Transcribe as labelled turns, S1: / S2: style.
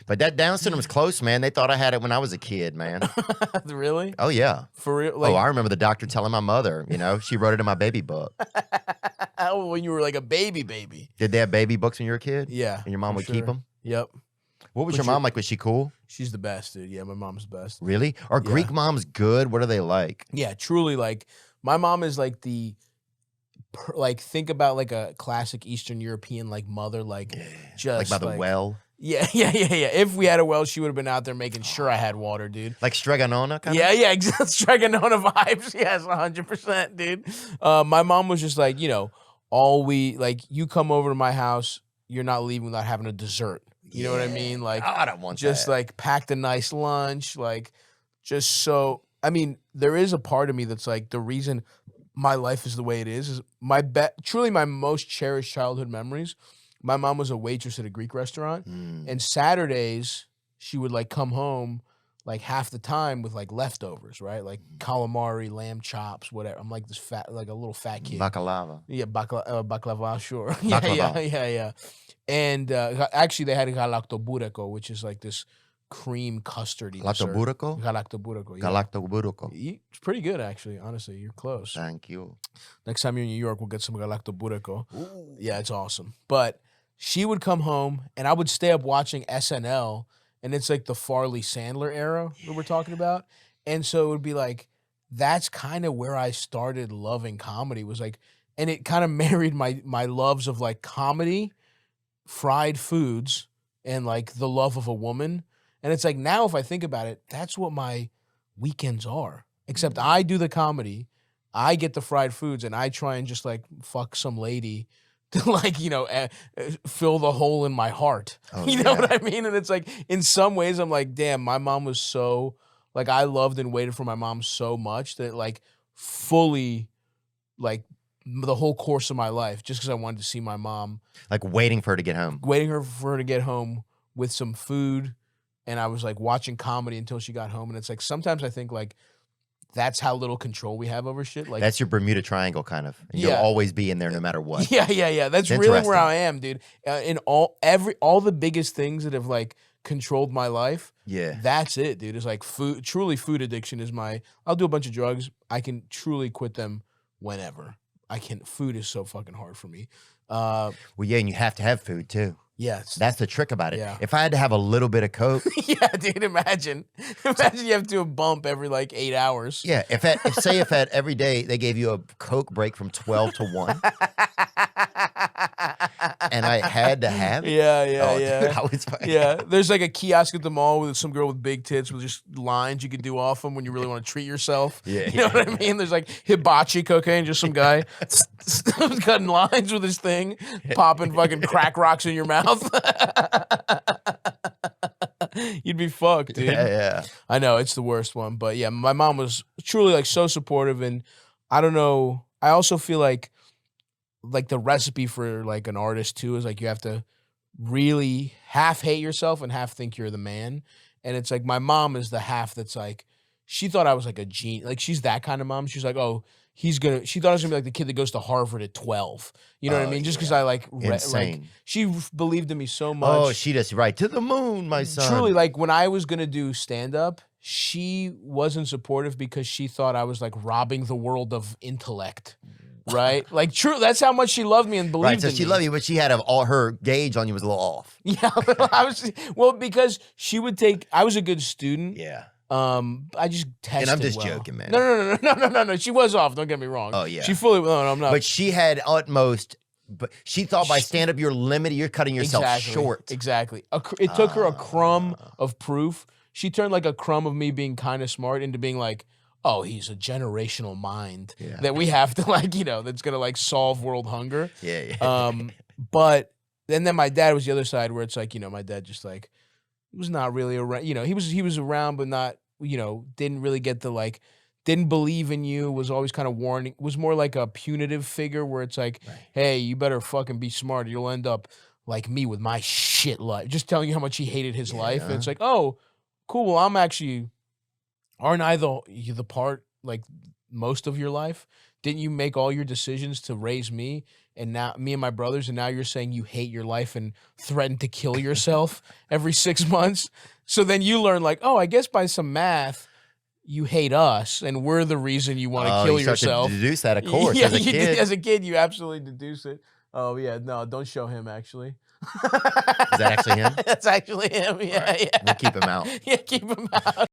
S1: But that Down syndrome's close, man. They thought I had it when I was a kid, man.
S2: Really?
S1: Oh, yeah.
S2: For real? Like,
S1: I remember the doctor telling my mother, she wrote it in my baby book.
S2: when you were like a baby.
S1: Did they have baby books when you were a kid?
S2: Yeah.
S1: And your mom would keep them?
S2: Yep.
S1: What was your mom like? Was she cool?
S2: She's the best, dude. Yeah, my mom's the best.
S1: Really? Are Greek moms good? What are they like?
S2: Yeah, truly. Like, my mom is like think about like a classic Eastern European like mother, like just
S1: like by the well?
S2: Yeah. If we had a well, she would have been out there making sure I had water, dude.
S1: Like Stregonona kind of?
S2: Yeah, exactly. Stregonona vibes. Yes, 100%, dude. My mom was just like, you come over to my house, you're not leaving without having a dessert. You know what I mean? Like,
S1: I don't want
S2: just
S1: that.
S2: like packed a nice lunch, like just so. I mean, there is a part of me that's like the reason my life is the way it is truly my most cherished childhood memories. My mom was a waitress at a Greek restaurant, and Saturdays she would like come home like half the time with like leftovers, right? Like calamari, lamb chops, whatever. I'm like this a little fat kid.
S1: Baklava.
S2: Yeah, baklava, sure.
S1: Baklava.
S2: Yeah. And actually, they had galaktobureko, which is like this cream custardy dessert.
S1: Galaktobureko?
S2: Yeah.
S1: Galaktobureko.
S2: It's pretty good, actually. Honestly, you're close.
S1: Thank you.
S2: Next time you're in New York, we'll get some galaktobureko. Yeah, it's awesome. But she would come home, and I would stay up watching SNL, and it's like the Farley Sandler era that we're talking about. And so it would be like, that's kind of where I started loving comedy, was like, and it kind of married my loves of like comedy, fried foods, and like the love of a woman. And it's like, now if I think about it, that's what my weekends are. Except I do the comedy, I get the fried foods, and I try and just like fuck some lady to like, fill the hole in my heart. You know what I mean? And it's like, in some ways I'm like, damn, my mom was so, like, I loved and waited for my mom so much that like fully, like, the whole course of my life, just because I wanted to see my mom.
S1: Like waiting for her to get home.
S2: Waiting for her to get home with some food. And I was like watching comedy until she got home. And it's like, sometimes I think like, that's how little control we have over shit. Like,
S1: that's your Bermuda Triangle kind of. And you'll always be in there no matter what.
S2: Yeah. That's really where I am, dude. In all the biggest things that have like controlled my life.
S1: Yeah.
S2: That's it, dude. It's like food addiction is I'll do a bunch of drugs. I can truly quit them whenever. Food is so fucking hard for me.
S1: And you have to have food too.
S2: Yes.
S1: That's the trick about it.
S2: Yeah.
S1: If I had to have a little bit of Coke.
S2: Yeah, dude, imagine you have to do a bump every like 8 hours.
S1: Yeah. If every day they gave you a Coke break from 12 to 1. And I had to have it.
S2: Yeah.
S1: Dude, I was fucking
S2: There's like a kiosk at the mall with some girl with big tits with just lines you can do off them when you really want to treat yourself.
S1: Yeah.
S2: You know what I mean? There's like hibachi cocaine, just some guy cutting lines with his thing, popping fucking crack rocks in your mouth. You'd be fucked, dude.
S1: Yeah.
S2: I know, it's the worst one. But yeah, my mom was truly like so supportive, and I don't know. I also feel like the recipe for like an artist too is like you have to really half hate yourself and half think you're the man. And it's like my mom is the half that's like, she thought I was like a genius. Like she's that kind of mom. She's like, oh, she thought I was gonna be like the kid that goes to Harvard at 12. You know what I mean? Just because I like
S1: insane.
S2: She believed in me so much.
S1: Oh, she just right to the moon, my son.
S2: Truly, like when I was gonna do stand up, she wasn't supportive because she thought I was like robbing the world of intellect. Right? Like true, that's how much she loved me and believed in me.
S1: Right, so she loved you, but she had all her gauge on you was a little off.
S2: Yeah, because she would I was a good student.
S1: Yeah.
S2: I just tested.
S1: And I'm just joking, man.
S2: No. She was off. Don't get me wrong.
S1: Oh yeah.
S2: She fully. No, I'm not.
S1: But she had utmost. But she thought by stand up, you're limited. You're cutting yourself short.
S2: Exactly. It took her a crumb of proof. She turned like a crumb of me being kind of smart into being like, oh, he's a generational mind that we have to like, that's gonna like solve world hunger.
S1: Yeah.
S2: But and then my dad was the other side where it's like, my dad just like was not really around. He was around, but not. Didn't really get the like, didn't believe in you, was always kind of warning, was more like a punitive figure where it's like, hey, you better fucking be smart. You'll end up like me with my shit life. Just telling you how much he hated his life. And it's like, oh, cool. Well, aren't I the part, like most of your life? didn't you make all your decisions to raise me and now me and my brothers, and now you're saying you hate your life and threaten to kill yourself every 6 months? So then you learn like, oh, I guess by some math, you hate us, and we're the reason you want to kill
S1: you start
S2: yourself.
S1: To deduce that, of course,
S2: Yeah,
S1: as a kid.
S2: As a kid, you absolutely deduce it. Oh yeah, no, don't show him. Actually,
S1: Is that actually him?
S2: That's actually him. Yeah,
S1: Right.
S2: yeah.
S1: We'll keep him out.
S2: Yeah, keep him out.